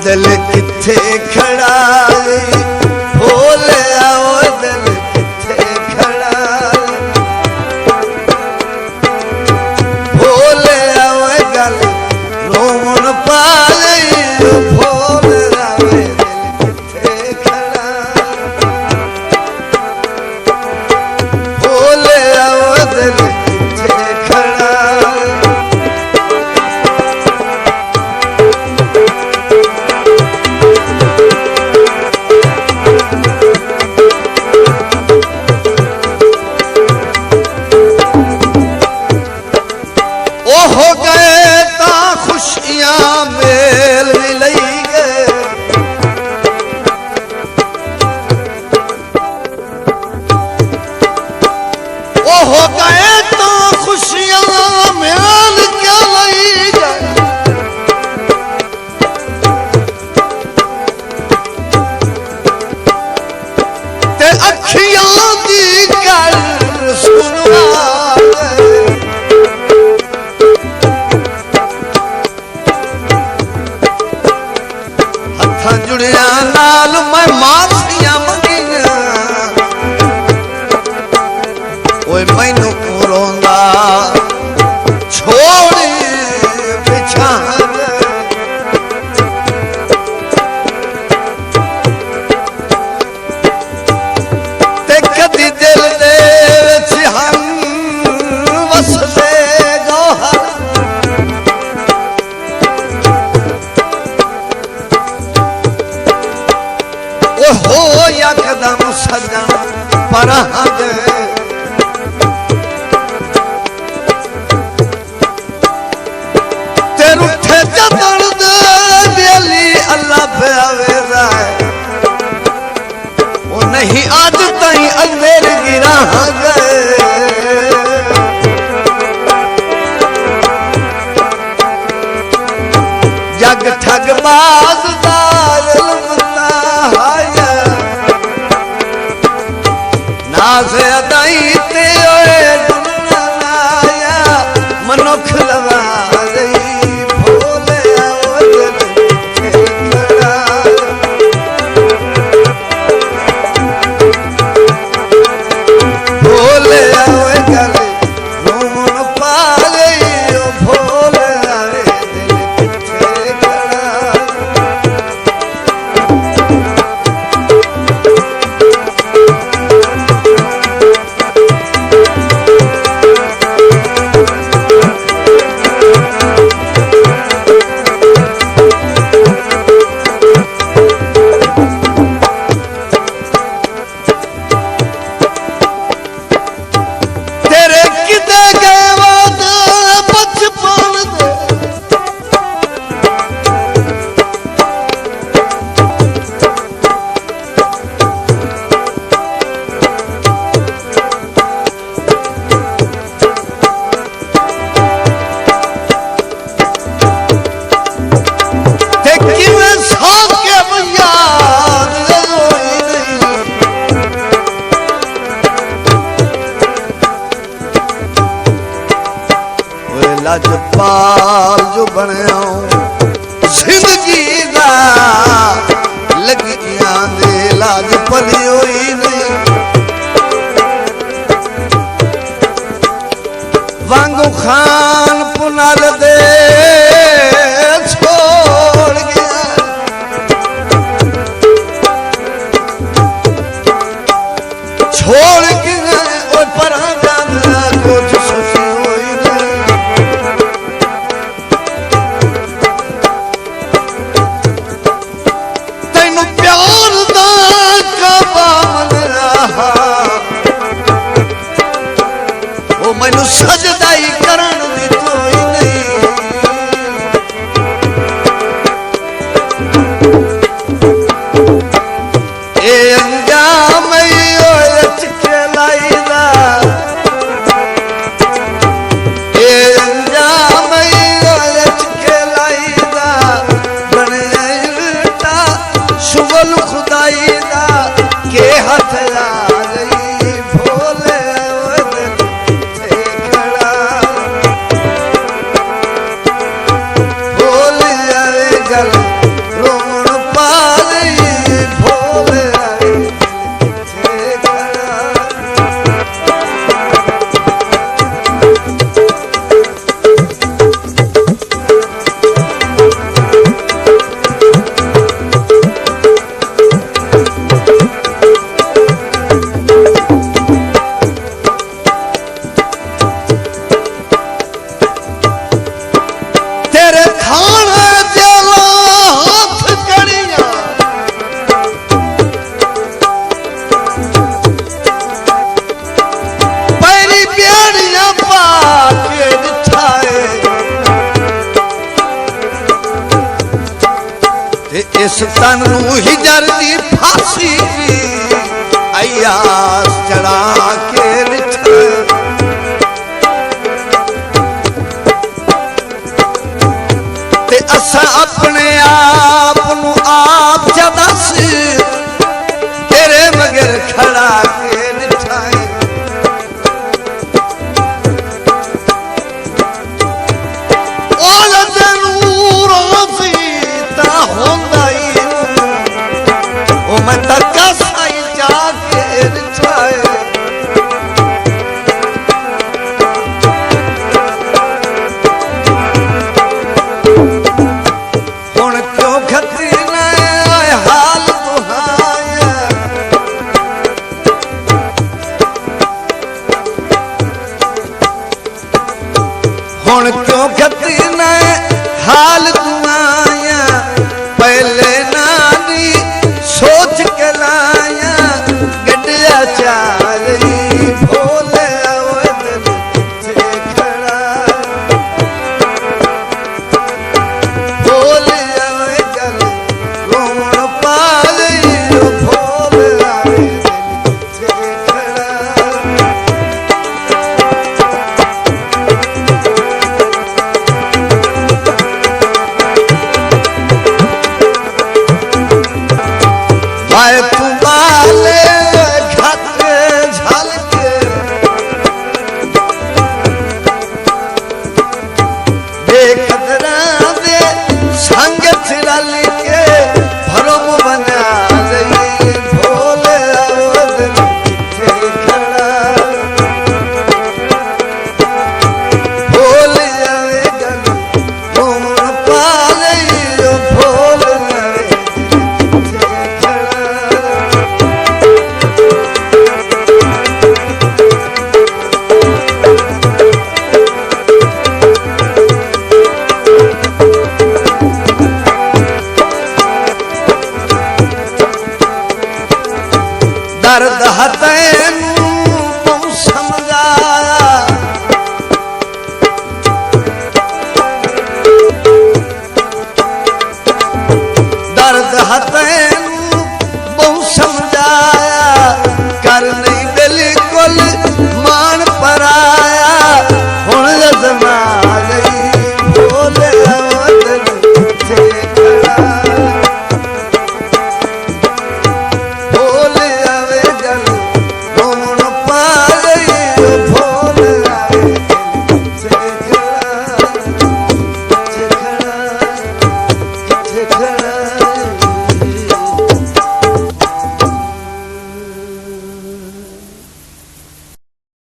दिल किथे खड़ा भोलिया वो दिल किथे खड़ा भोलिया वो गल रोमन पाले भोलिया वो दिल किथे खड़ा भोलिया वो दिल किथे खड़ा हो गए ता खुशियां मेल मिलई गए ओ हो गए ता खुशियां मेल क्या लई गए ते अखियां दी गल सुनवा जुड़िया नाल मैं माफिया मंगिया ओए मैनू रोंदा छोड़ पिछा ते कदी दिल दे विच हम वसदे गौहर हो यकदम सजन पर ते रुठे चदन दे बेली अल्लाह पे आवेदा वो नहीं आज ताई अंधेर गिरा गए जग ठगबाज दा नाज़ अदाई ते ओए दुनिया आया मनुख लवा रही भोलिया वो दिल किथे खड़ा भोलिया वो गल रोमन पा गई भोलिया वे दिल किथे खड़ा लजपाल जो बनया जिंदगी दा लगियां दे लाज भली होई नहीं वांगू खान पुनल दे छोड़ गया छोड़ गया और पर जाना कुछ सुसी मैनू सजदाई करन दी कोई नहीं इस तन ही जरदी फांसी अयास चढ़ा के ते असा अपने आप नू आप दस तेरे मगर खड़ा के निठाए मैं तक साई जाके रिठाए हुण क्यों खती न हाल दुहाया हुण क्यों खती न हाल दुआया पहले नानी सोच के लाया गड्ढिया चाली भोले अवदन से खड़ा भोले अवदन रोमन पाली भोले अवदन से खड़ा भाई तुम्हारे घट झलके बेकदरा दे संग रल के भरम बना रही भोले अवदन से खड़ा भोले अवदन घूम पाले भोले दर्द हतैनू तुम समझाया दर्द हतैनू